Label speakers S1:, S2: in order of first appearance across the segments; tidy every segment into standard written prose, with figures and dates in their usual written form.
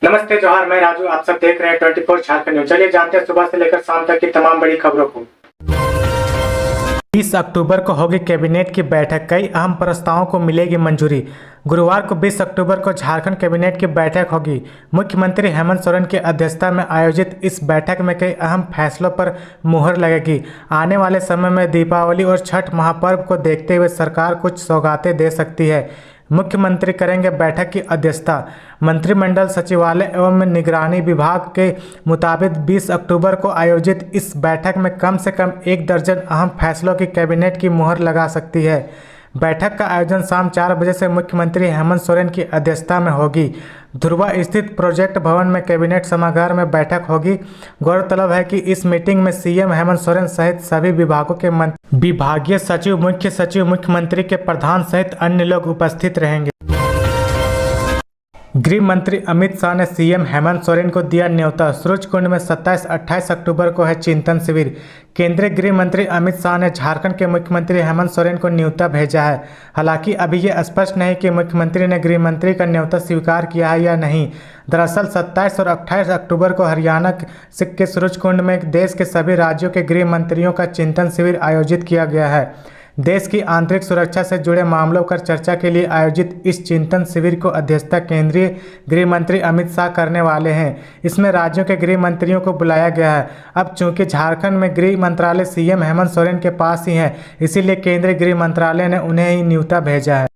S1: नमस्ते जोहार, मैं राजू। आप सब देख रहे हैं 24 झारखंड न्यूज। चलिए जानते हैं सुबह से लेकर शाम तक की तमाम बड़ी खबरों को। 20 अक्टूबर को होगी कैबिनेट की बैठक, कई अहम प्रस्तावों को मिलेगी मंजूरी। गुरुवार को 20 अक्टूबर को झारखंड कैबिनेट की बैठक होगी। मुख्यमंत्री हेमंत सोरेन की अध्यक्षता में आयोजित इस बैठक में कई अहम फैसलों पर मुहर लगेगी। आने वाले समय में दीपावली और छठ महापर्व को देखते हुए सरकार कुछ सौगातें दे सकती है। मुख्यमंत्री करेंगे बैठक की अध्यक्षता। मंत्रिमंडल सचिवालय एवं निगरानी विभाग के मुताबिक 20 अक्टूबर को आयोजित इस बैठक में कम से कम 1 दर्जन अहम फैसलों की कैबिनेट की मुहर लगा सकती है। बैठक का आयोजन शाम 4 बजे से मुख्यमंत्री हेमंत सोरेन की अध्यक्षता में होगी। धुर्वा स्थित प्रोजेक्ट भवन में कैबिनेट सभागार में बैठक होगी। गौरतलब है कि इस मीटिंग में सीएम हेमंत सोरेन सहित सभी विभागों के विभागीय सचिव, मुख्य सचिव, मुख्यमंत्री के प्रधान सहित अन्य लोग उपस्थित रहेंगे। गृह मंत्री अमित शाह ने सीएम हेमंत सोरेन को दिया न्योता। सूरजकुंड में 27-28 अक्टूबर को है चिंतन शिविर। केंद्रीय गृह मंत्री अमित शाह ने झारखंड के मुख्यमंत्री हेमंत सोरेन को न्योता भेजा है। हालांकि अभी यह स्पष्ट नहीं कि मुख्यमंत्री ने गृह मंत्री का न्योता स्वीकार किया है या नहीं। दरअसल 27 और 28 अक्टूबर को हरियाणा के सूरजकुंड में देश के सभी राज्यों के गृह मंत्रियों का चिंतन शिविर आयोजित किया गया है। देश की आंतरिक सुरक्षा से जुड़े मामलों पर चर्चा के लिए आयोजित इस चिंतन शिविर को अध्यक्षता केंद्रीय गृह मंत्री अमित शाह करने वाले हैं। इसमें राज्यों के गृह मंत्रियों को बुलाया गया है। अब चूंकि झारखंड में गृह मंत्रालय सीएम हेमंत सोरेन के पास ही है, इसीलिए केंद्रीय गृह मंत्रालय ने उन्हें ही न्योता भेजा है।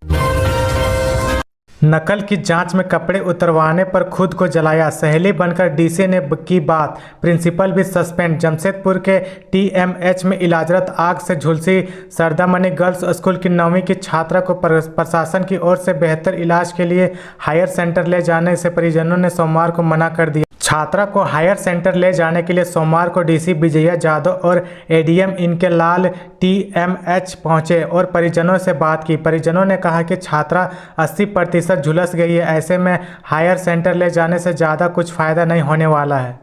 S1: नकल की जांच में कपड़े उतरवाने पर खुद को जलाया, सहेली बनकर डीसी ने की बात, प्रिंसिपल भी सस्पेंड। जमशेदपुर के टीएमएच में इलाजरत आग से झुलसी सरदामणि गर्ल्स स्कूल की 9वीं की छात्रा को प्रशासन की ओर से बेहतर इलाज के लिए हायर सेंटर ले जाने से परिजनों ने सोमवार को मना कर दिया। छात्रा को हायर सेंटर ले जाने के लिए सोमवार को डीसी विजया यादव और एडीएम इनके लाल टीएमएच पहुंचे और परिजनों से बात की। परिजनों ने कहा कि छात्रा 80% झुलस गई है, ऐसे में हायर सेंटर ले जाने से ज़्यादा कुछ फायदा नहीं होने वाला है।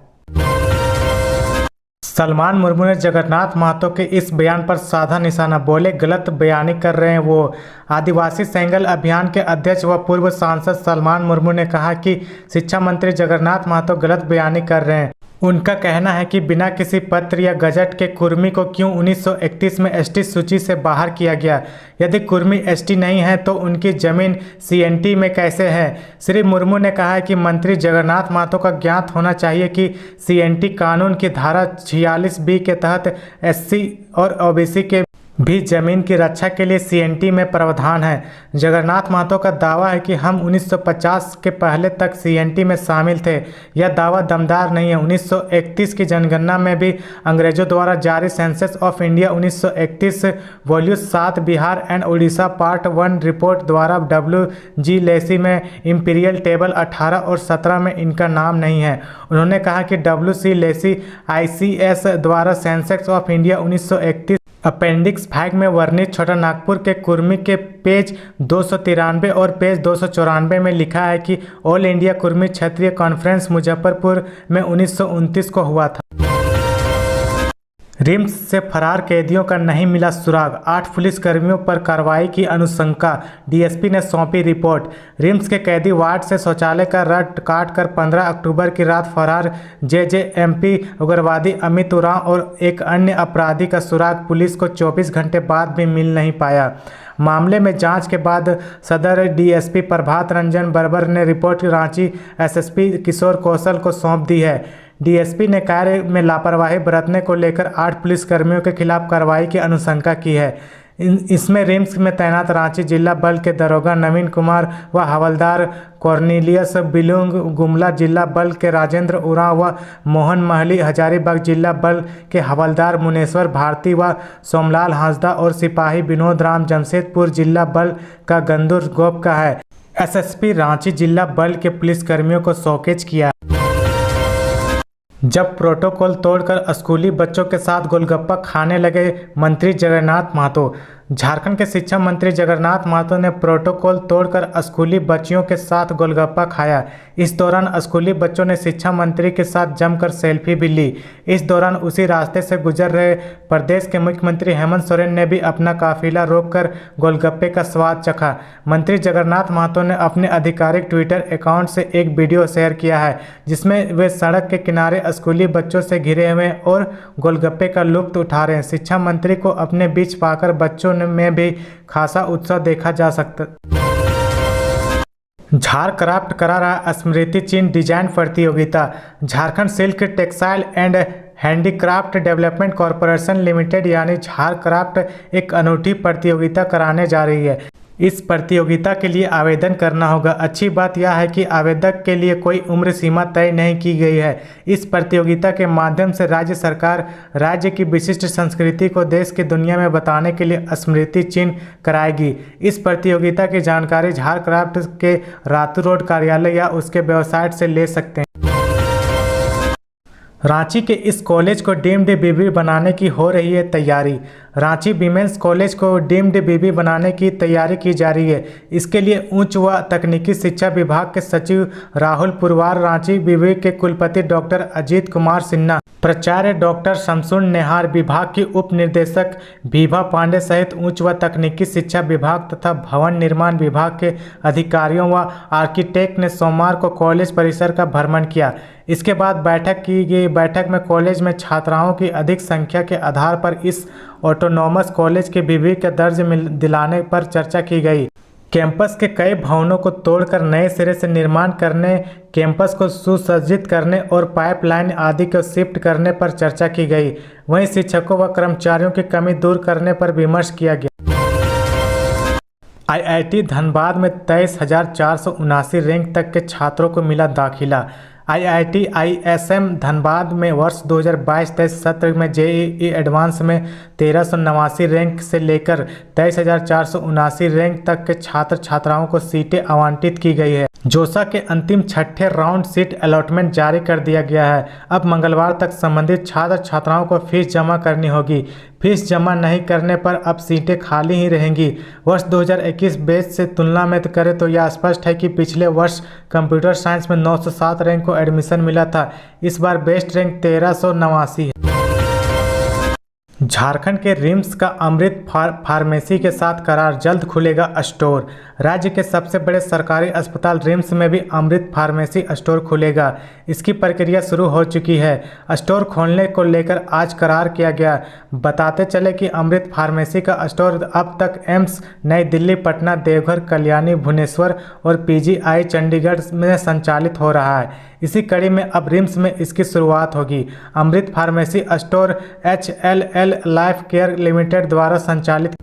S1: सलमान मुर्मू ने जगन्नाथ महतो के इस बयान पर साधा निशाना, बोले गलत बयानी कर रहे हैं वो। आदिवासी सेंगल अभियान के अध्यक्ष व पूर्व सांसद सलमान मुर्मू ने कहा कि शिक्षा मंत्री जगन्नाथ महतो गलत बयानी कर रहे हैं। उनका कहना है कि बिना किसी पत्र या गजट के कुर्मी को क्यों 1931 में एसटी सूची से बाहर किया गया। यदि कुर्मी एसटी नहीं है तो उनकी जमीन सीएनटी में कैसे है। श्री मुर्मू ने कहा है कि मंत्री जगन्नाथ महतो का ज्ञात होना चाहिए कि सीएनटी कानून की धारा 46B के तहत एससी और ओबीसी के भी जमीन की रक्षा के लिए सीएनटी में प्रावधान है। जगन्नाथ महतो का दावा है कि हम 1950 के पहले तक सीएनटी में शामिल थे। यह दावा दमदार नहीं है। 1931 की जनगणना में भी अंग्रेजों द्वारा जारी census of India 1931 volume 7 Bihar and Orissa part 1 report द्वारा WG लेसी में इंपीरियल टेबल 18 और 17 में इनका नाम नहीं है। उन्होंने कहा कि WC लेसी ICS द्वारा सेंसस ऑफ इंडिया 1931 अपेंडिक्स 5 में वर्णित छोटा नागपुर के कुर्मी के पेज 293 और पेज 294 में लिखा है कि ऑल इंडिया कुर्मी क्षेत्रीय कॉन्फ्रेंस मुजफ्फरपुर में 1929 को हुआ था। रिम्स से फरार कैदियों का नहीं मिला सुराग, 8 पुलिसकर्मियों पर कार्रवाई की अनुशंका, डीएसपी ने सौंपी रिपोर्ट। रिम्स के कैदी वार्ड से शौचालय का रट काट कर 15 अक्टूबर की रात फरार जेजेएमपी उग्रवादी अमित उरांव और एक अन्य अपराधी का सुराग पुलिस को 24 घंटे बाद भी मिल नहीं पाया। मामले में जांच के बाद सदर डीएसपी प्रभात रंजन बर्बर ने रिपोर्ट रांची एसएसपी किशोर कौशल को सौंप दी है। डीएसपी ने कार्य में लापरवाही बरतने को लेकर 8 पुलिसकर्मियों के खिलाफ कार्रवाई की अनुशंसा की है। इसमें रिम्स में तैनात रांची जिला बल के दरोगा नवीन कुमार व हवलदार कॉर्नेलियस बिलुंग, गुमला जिला बल के राजेंद्र उरांव व मोहन महली, हजारीबाग जिला बल के हवलदार मुनेश्वर भारती व सोमलाल हांसदा और सिपाही विनोद राम जमशेदपुर जिला बल का गंदूर गोप का है। एसएसपी रांची जिला बल के पुलिसकर्मियों को शोकेज किया। जब प्रोटोकॉल तोड़कर स्कूली बच्चों के साथ गोलगप्पा खाने लगे मंत्री जगन्नाथ महतो। झारखंड के शिक्षा मंत्री जगन्नाथ महतो ने प्रोटोकॉल तोड़कर स्कूली बच्चियों के साथ गोलगप्पा खाया। इस दौरान स्कूली बच्चों ने शिक्षा मंत्री के साथ जमकर सेल्फी भी ली। इस दौरान उसी रास्ते से गुजर रहे प्रदेश के मुख्यमंत्री हेमंत सोरेन ने भी अपना काफिला रोककर गोलगप्पे का स्वाद चखा। मंत्री जगन्नाथ महतो ने अपने आधिकारिक ट्विटर अकाउंट से एक वीडियो शेयर किया है, जिसमें वे सड़क के किनारे स्कूली बच्चों से घिरे हुए और गोलगप्पे का लुत्फ उठा रहे हैं। शिक्षा मंत्री को अपने बीच पाकर बच्चों में भी खासा उत्साह देखा जा सकता। झारक्राफ्ट करा रहा स्मृति चिन्ह डिजाइन प्रतियोगिता। Jharkhand silk textile and handicraft development corporation limited यानी झारक्राफ्ट एक अनूठी प्रतियोगिता कराने जा रही है। इस प्रतियोगिता के लिए आवेदन करना होगा। अच्छी बात यह है कि आवेदक के लिए कोई उम्र सीमा तय नहीं की गई है। इस प्रतियोगिता के माध्यम से राज्य सरकार राज्य की विशिष्ट संस्कृति को देश की दुनिया में बताने के लिए स्मृति चिन्ह कराएगी। इस प्रतियोगिता की जानकारी झारक्राफ्ट के रातू रोड कार्यालय या उसके वेबसाइट से ले सकते हैं। रांची के इस कॉलेज को डीम्ड बीबी बनाने की हो रही है तैयारी। रांची विमेंस कॉलेज को डीम्ड बीबी बनाने की तैयारी की जा रही है। इसके लिए उच्च व तकनीकी शिक्षा विभाग के सचिव राहुल पुरवार, रांची विवि के कुलपति डॉक्टर अजीत कुमार सिन्हा, प्राचार्य डॉक्टर शमसुन नेहार, विभाग की उप निदेशक भीभा पांडे सहित उच्च व तकनीकी शिक्षा विभाग तथा भवन निर्माण विभाग के अधिकारियों व आर्किटेक्ट ने सोमवार को कॉलेज परिसर का भ्रमण किया। इसके बाद बैठक की गई। बैठक में कॉलेज में छात्राओं की अधिक संख्या के आधार पर इस ऑटोनॉमस कॉलेज के विवि का दर्ज दिलाने पर चर्चा की गई। कैंपस के कई भवनों को तोड़कर नए सिरे से निर्माण करने, कैंपस को सुसज्जित करने और पाइपलाइन आदि को शिफ्ट करने पर चर्चा की गई। वहीं शिक्षकों व कर्मचारियों की कमी दूर करने पर विमर्श किया गया। आईआईटी धनबाद में 23,479 रैंक तक के छात्रों को मिला दाखिला। आईआईटी आईएसएम धनबाद में वर्ष 2022-23 सत्र में जेईई एडवांस में 1389 रैंक से लेकर 23,479 रैंक तक के छात्र छात्राओं को सीटें आवंटित की गई है। जोसा के अंतिम छठे राउंड सीट अलॉटमेंट जारी कर दिया गया है। अब मंगलवार तक संबंधित छात्र छात्राओं को फीस जमा करनी होगी। फीस जमा नहीं करने पर अब सीटें खाली ही रहेंगी। वर्ष 2021 बैच से तुलना में करें तो यह स्पष्ट है कि पिछले वर्ष कंप्यूटर साइंस में 907 रैंक को एडमिशन मिला था। इस बार बेस्ट रैंक 1389 है। झारखंड के रिम्स का अमृत फार्मेसी के साथ करार, जल्द खुलेगा स्टोर। राज्य के सबसे बड़े सरकारी अस्पताल रिम्स में भी अमृत फार्मेसी स्टोर खुलेगा। इसकी प्रक्रिया शुरू हो चुकी है। स्टोर खोलने को लेकर आज करार किया गया। बताते चले कि अमृत फार्मेसी का स्टोर अब तक एम्स नई दिल्ली, पटना, देवघर, कल्याणी, भुवनेश्वर और पीजीआई चंडीगढ़ में संचालित हो रहा है। इसी कड़ी में अब रिम्स में इसकी शुरुआत होगी। Amrit pharmacy store HLL life care limited द्वारा संचालित।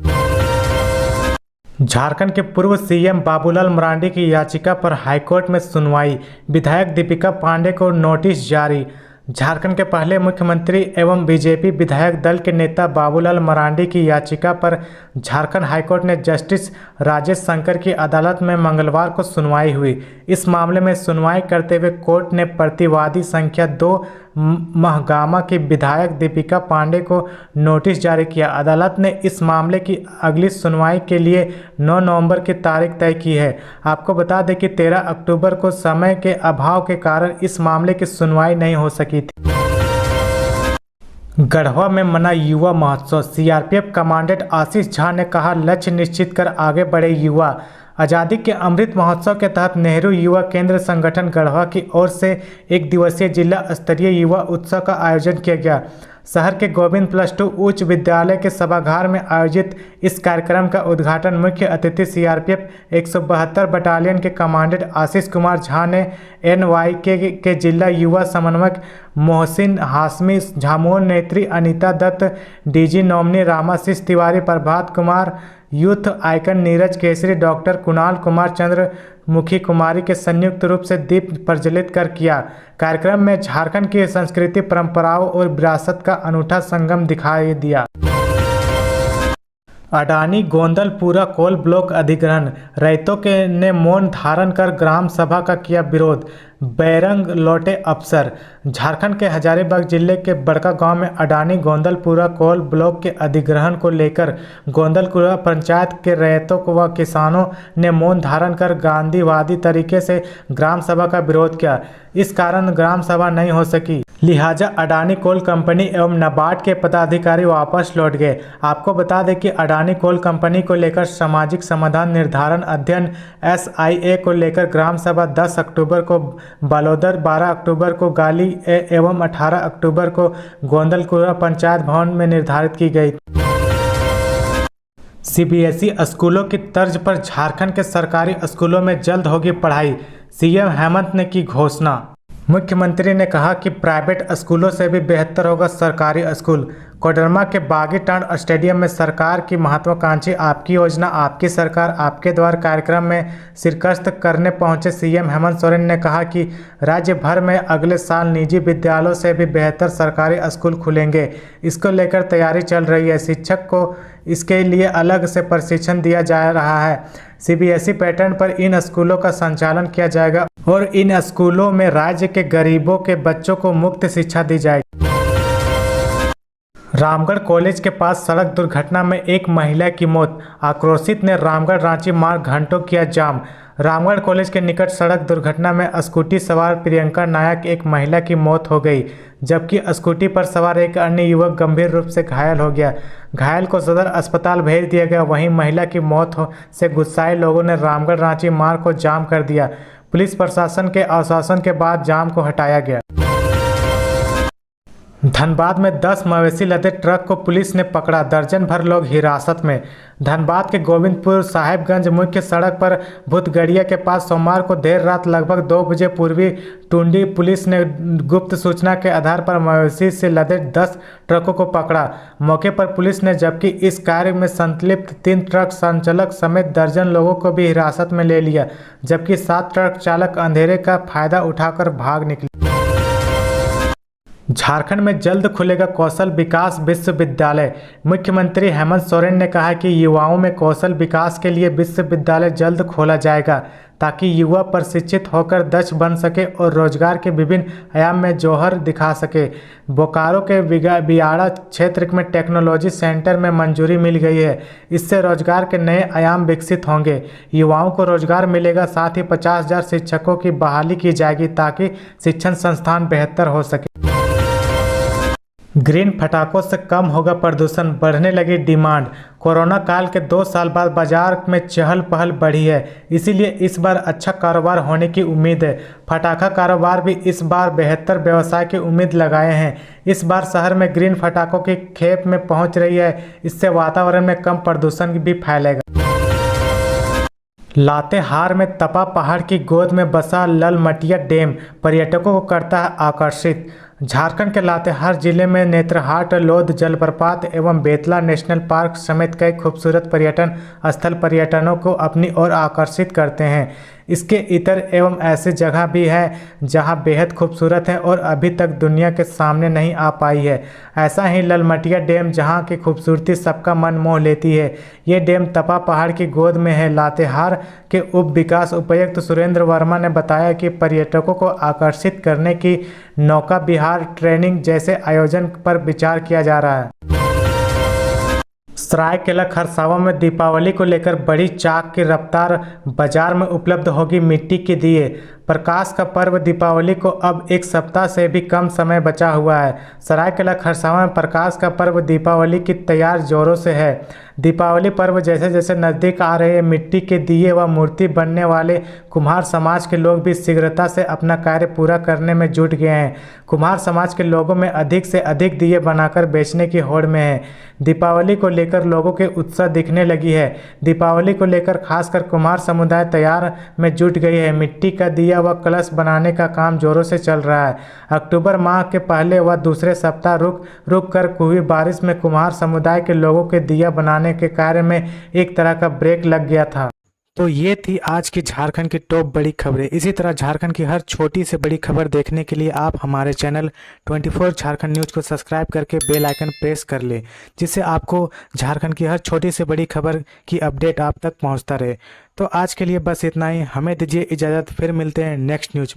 S1: झारखंड के पूर्व सीएम बाबूलाल मरांडी की याचिका पर हाईकोर्ट में सुनवाई। विधायक दीपिका पांडे को नोटिस जारी। झारखंड के पहले मुख्यमंत्री एवं बीजेपी विधायक दल के नेता बाबूलाल मरांडी की याचिका पर झारखंड हाईकोर्ट ने जस्टिस राजेश शंकर की अदालत में मंगलवार को सुनवाई हुई। इस मामले में सुनवाई करते हुए कोर्ट ने प्रतिवादी संख्या 2 महगामा की विधायक दीपिका पांडे को नोटिस जारी किया। अदालत ने इस मामले की अगली सुनवाई के लिए 9 नवंबर की तारीख तय की है। आपको बता दें कि 13 अक्टूबर को समय के अभाव के कारण इस मामले की सुनवाई नहीं हो सकी थी। गढ़वा में मना युवा महोत्सव। सीआरपीएफ कमांडेंट आशीष झा ने कहा, लक्ष्य निश्चित कर आगे बढ़े युवा। आज़ादी के अमृत महोत्सव के तहत नेहरू युवा केंद्र संगठन गढ़वा की ओर से एक दिवसीय जिला स्तरीय युवा उत्सव का आयोजन किया गया। शहर के गोविंद +2 उच्च विद्यालय के सभागार में आयोजित इस कार्यक्रम का उद्घाटन मुख्य अतिथि सीआरपीएफ 172 बटालियन के कमांडेंट आशीष कुमार झा ने NYK के जिला युवा समन्वयक मोहसिन हाशमी, झामुमो नेत्री Anita Dutt, DG nominee Ramashish Tiwari, Prabhat Kumar, youth icon Neeraj Kesari, doctor Kunal Kumar, Chandramukhi Kumari के संयुक्त रूप से दीप प्रज्वलित कर किया। कार्यक्रम में झारखंड की संस्कृति, परंपराओं और विरासत का अनूठा संगम दिखाई दिया। अडानी गोंदलपुरा कोल ब्लॉक अधिग्रहण, रैयतों के ने मौन धारण कर ग्राम सभा का किया विरोध, बैरंग लौटे अफसर। झारखंड के हजारीबाग जिले के बड़का गांव में अडानी गोंदलपुरा कोल ब्लॉक के अधिग्रहण को लेकर गोंदलपुरा पंचायत के रैयतों व किसानों ने मौन धारण कर गांधीवादी तरीके से ग्राम सभा का विरोध किया। इस कारण ग्राम सभा नहीं हो सकी, लिहाजा अडानी कोल कंपनी एवं नाबार्ड के पदाधिकारी वापस लौट गए। आपको बता दें कि अडानी कोल कंपनी को लेकर सामाजिक समाधान निर्धारण अध्ययन SIA को लेकर ग्राम सभा 10 अक्टूबर को बालोदर, 12 अक्टूबर को गाली एवं 18 अक्टूबर को गोंदलपुरा पंचायत भवन में निर्धारित की गई। CBSE स्कूलों की तर्ज पर झारखंड के सरकारी स्कूलों में जल्द होगी पढ़ाई, CM हेमंत ने की घोषणा। मुख्यमंत्री ने कहा कि प्राइवेट स्कूलों से भी बेहतर होगा सरकारी स्कूल। कोडरमा के बागीटांड स्टेडियम में सरकार की महत्वाकांक्षी आपकी योजना आपकी सरकार आपके द्वार कार्यक्रम में शिरकत करने पहुंचे CM हेमंत सोरेन ने कहा कि राज्य भर में अगले साल निजी विद्यालयों से भी बेहतर सरकारी स्कूल खुलेंगे। इसको लेकर तैयारी चल रही है। शिक्षक को इसके लिए अलग से प्रशिक्षण दिया जा रहा है। CBSE पैटर्न पर इन स्कूलों का संचालन किया जाएगा और इन स्कूलों में राज्य के गरीबों के बच्चों को मुफ्त शिक्षा दी जाएगी। रामगढ़ कॉलेज के पास सड़क दुर्घटना में एक महिला की मौत, आक्रोशित ने रामगढ़ रांची मार्ग घंटों किया जाम। रामगढ़ कॉलेज के निकट सड़क दुर्घटना में स्कूटी सवार प्रियंका नायक एक महिला की मौत हो गई, जबकि स्कूटी पर सवार एक अन्य युवक गंभीर रूप से घायल हो गया। घायल को सदर अस्पताल भेज दिया गया। वहीं महिला की मौत से गुस्साए लोगों ने रामगढ़ रांची मार्ग को जाम कर दिया। पुलिस प्रशासन के आश्वासन के बाद जाम को हटाया गया। धनबाद में 10 मवेशी लदे ट्रक को पुलिस ने पकड़ा, दर्जन भर लोग हिरासत में। धनबाद के गोविंदपुर साहेबगंज मुख्य सड़क पर भूतगड़िया के पास सोमवार को देर रात लगभग 2 बजे पूर्वी टुंडी पुलिस ने गुप्त सूचना के आधार पर मवेशी से लदे 10 ट्रकों को पकड़ा। मौके पर पुलिस ने जबकि इस कार्य में संलिप्त 3 ट्रक संचालक समेत दर्जन लोगों को भी हिरासत में ले लिया, जबकि 7 ट्रक चालक अंधेरे का फायदा उठाकर भाग निकले। झारखंड में जल्द खुलेगा कौशल विकास विश्वविद्यालय, मुख्यमंत्री हेमंत सोरेन ने कहा कि युवाओं में कौशल विकास के लिए विश्वविद्यालय जल्द खोला जाएगा ताकि युवा प्रशिक्षित होकर दक्ष बन सके और रोजगार के विभिन्न आयाम में जौहर दिखा सके। बोकारो के बियाड़ा क्षेत्र में टेक्नोलॉजी सेंटर में मंजूरी मिल गई है। इससे रोजगार के नए आयाम विकसित होंगे, युवाओं को रोजगार मिलेगा। साथ ही 50,000 शिक्षकों की बहाली की जाएगी ताकि शिक्षण संस्थान बेहतर हो सके। ग्रीन पटाखों से कम होगा प्रदूषण, बढ़ने लगी डिमांड। कोरोना काल के 2 साल बाद बाजार में चहल पहल बढ़ी है, इसीलिए इस बार अच्छा कारोबार होने की उम्मीद है। पटाखा कारोबार भी इस बार बेहतर व्यवसाय की उम्मीद लगाए हैं। इस बार शहर में ग्रीन पटाखों की खेप में पहुंच रही है, इससे वातावरण में कम प्रदूषण भी फैलेगा। लातेहार में तपा पहाड़ की गोद में बसा ललमटिया डैम पर्यटकों को करता है आकर्षित। झारखंड के लातेहार जिले में नेत्रहाट, लोध जलप्रपात एवं बेतला नेशनल पार्क समेत कई खूबसूरत पर्यटन स्थल पर्यटकों को अपनी ओर आकर्षित करते हैं। इसके इतर एवं ऐसी जगह भी है जहां बेहद खूबसूरत है और अभी तक दुनिया के सामने नहीं आ पाई है। ऐसा ही ललमटिया डैम जहां की खूबसूरती सबका मन मोह लेती है। ये डैम तपा पहाड़ की गोद में है। लातेहार के उप विकास उपायुक्त सुरेंद्र वर्मा ने बताया कि पर्यटकों को आकर्षित करने की नौका विहार ट्रेनिंग जैसे आयोजन पर विचार किया जा रहा है। सरायकेला खरसावां में दीपावली को लेकर बड़ी चाक की रफ्तार, बाजार में उपलब्ध होगी मिट्टी के दिए। प्रकाश का पर्व दीपावली को अब 1 सप्ताह से भी कम समय बचा हुआ है। सरायकेला खरसावां में प्रकाश का पर्व दीपावली की तैयार जोरों से है। दीपावली पर्व जैसे जैसे नज़दीक आ रहे हैं, मिट्टी के दिए व मूर्ति बनने वाले कुम्हार समाज के लोग भी शीघ्रता से अपना कार्य पूरा करने में जुट गए हैं। कुम्हार समाज के लोगों में अधिक से अधिक दिए बनाकर बेचने की होड़ में है। दीपावली को लेकर लोगों के उत्साह दिखने लगी है। दीपावली को लेकर खासकर कुम्हार समुदाय तैयार में जुट गई है। मिट्टी का दिया व कलश बनाने का काम जोरों से चल रहा है। अक्टूबर माह के पहले व दूसरे सप्ताह रुक कर हुई बारिश में कुम्हार समुदाय के लोगों के दिया बनाने के कार्य में एक तरह का ब्रेक लग गया था। तो ये थी आज की झारखंड की टॉप बड़ी खबरें। इसी तरह झारखंड की हर छोटी से बड़ी खबर देखने के लिए आप हमारे चैनल 24 झारखंड न्यूज़ को सब्सक्राइब करके बेल आइकन प्रेस कर ले, जिससे आपको झारखंड की हर छोटी से बड़ी खबर की अपडेट आप तक पहुंचता रहे। तो आज के लिए बस इतना ही, हमें दीजिए इजाज़त, फिर मिलते हैं नेक्स्ट न्यूज़।